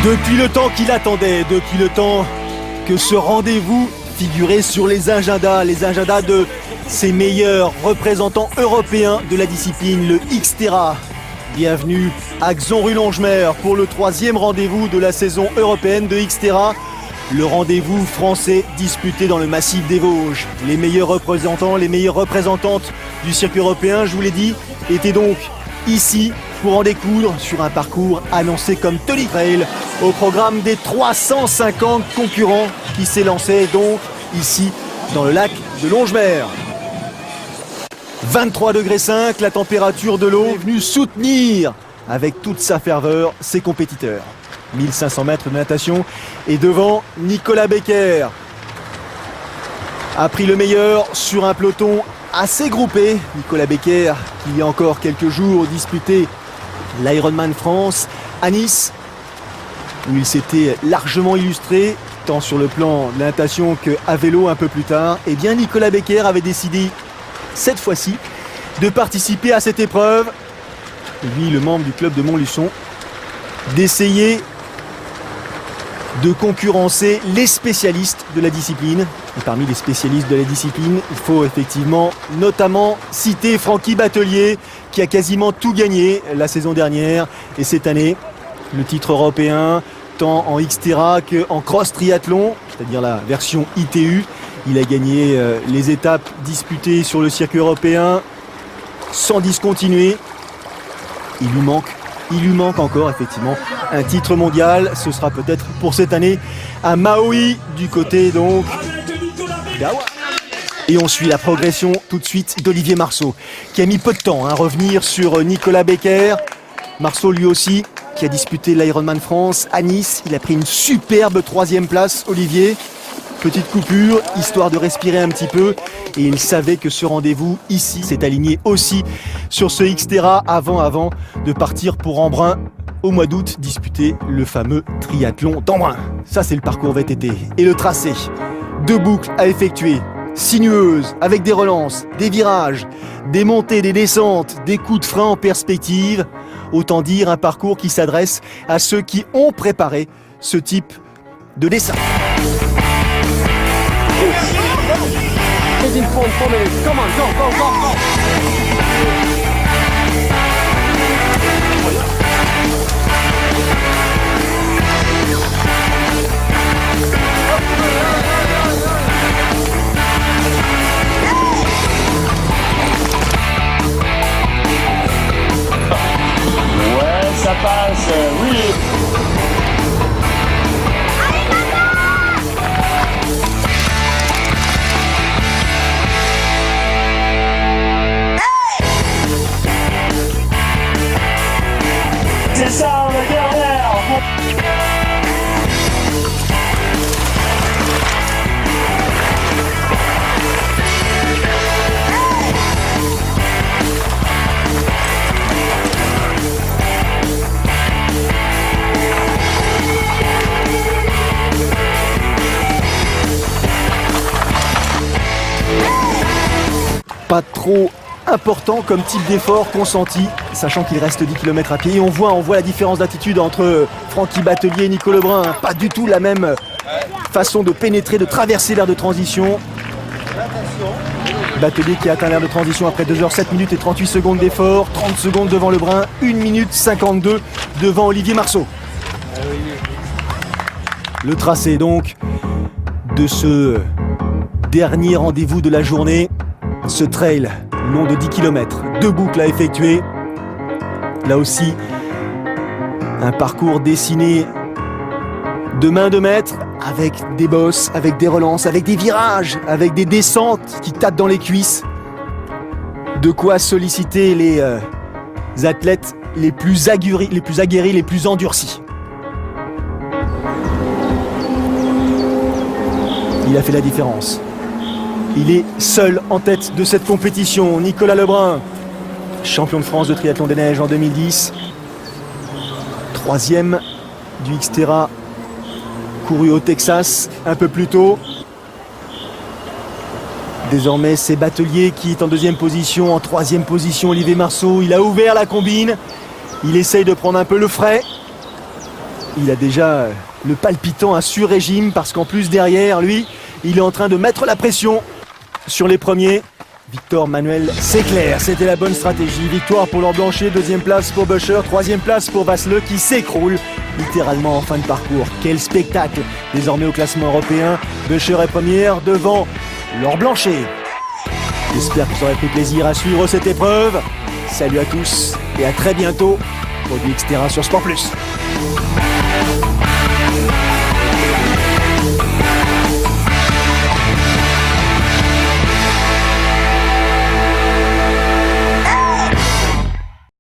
Depuis le temps qu'il attendait, depuis le temps que ce rendez-vous figurait sur les agendas de ses meilleurs représentants européens de la discipline, le Xterra. Bienvenue à Xonruille-Longemer pour le 3e rendez-vous de la saison européenne de Xterra. Le rendez-vous français disputé dans le massif des Vosges. Les meilleurs représentants, les meilleures représentantes du circuit européen, je vous l'ai dit, étaient donc ici pour en découdre sur un parcours annoncé comme Tony Trail au programme des 350 concurrents qui s'élançaient donc ici dans le lac de Longemer. 23,5 degrés, la température de l'eau est venue soutenir avec toute sa ferveur ses compétiteurs. 1500 mètres de natation et devant Nicolas Becker a pris le meilleur sur un peloton assez groupé. Nicolas Becker qui il y a encore quelques jours disputait l'Ironman France à Nice où il s'était largement illustré tant sur le plan de la natation qu'à vélo un peu plus tard. Et bien Nicolas Becker avait décidé cette fois-ci de participer à cette épreuve, lui le membre du club de Montluçon, d'essayer de concurrencer les spécialistes de la discipline. Et parmi les spécialistes de la discipline, il faut effectivement notamment citer Francky Batelier qui a quasiment tout gagné la saison dernière et cette année le titre européen tant en Xterra qu'en cross triathlon, c'est-à-dire la version ITU. Il a gagné les étapes disputées sur le circuit européen sans discontinuer. Il lui manque encore effectivement un titre mondial. Ce sera peut-être pour cette année à Maui du côté donc d'Hawaï. Et on suit la progression tout de suite d'Olivier Marceau qui a mis peu de temps à revenir sur Nicolas Becker. Marceau lui aussi qui a disputé l'Ironman France à Nice. Il a pris une superbe 3e place, Olivier. Petite coupure, histoire de respirer un petit peu. Et il savait que ce rendez-vous ici s'est aligné aussi sur ce Xterra avant de partir pour Embrun au mois d'août, disputer le fameux triathlon d'Embrun. Ça c'est le parcours VTT. Et le tracé, 2 boucles à effectuer, sinueuses, avec des relances, des virages, des montées, des descentes, des coups de frein en perspective. Autant dire un parcours qui s'adresse à ceux qui ont préparé ce type de dessin. In 4 minutes. Come on, go, go, go, go. Ouais, ça passe, oui. C'est ça, la dernière. Pas trop important comme type d'effort consenti, sachant qu'il reste 10 km à pied. Et on voit la différence d'attitude entre Francky Batelier et Nico Lebrun. Pas du tout la même façon de pénétrer, de traverser l'aire de transition. Batelier qui a atteint l'aire de transition après 2h07 minutes et 38 secondes d'effort. 30 secondes devant Lebrun, 1 minute 52 devant Olivier Marceau. Le tracé donc de ce dernier rendez-vous de la journée. Ce trail long de 10 km, 2 boucles à effectuer. Là aussi, un parcours dessiné de main de maître avec des bosses, avec des relances, avec des virages, avec des descentes qui tapent dans les cuisses. De quoi solliciter les athlètes les plus aguerris, les plus endurcis. Il a fait la différence. Il est seul en tête de cette compétition. Nicolas Lebrun, champion de France de triathlon des neiges en 2010. 3e du Xterra, couru au Texas un peu plus tôt. Désormais, c'est Batelier qui est en 2e position. En 3e position, Olivier Marceau. Il a ouvert la combine. Il essaye de prendre un peu le frais. Il a déjà le palpitant à sur-régime parce qu'en plus derrière lui, il est en train de mettre la pression sur les premiers. Victor Manuel, c'est clair, c'était la bonne stratégie. Victoire pour Laurent Blanchet, deuxième place pour Buescher, troisième place pour Vasle qui s'écroule littéralement en fin de parcours. Quel spectacle désormais au classement européen. Buescher est première devant Laurent Blanchet. J'espère que vous aurez pris plaisir à suivre cette épreuve. Salut à tous et à très bientôt. Produit Xterra sur Sport+.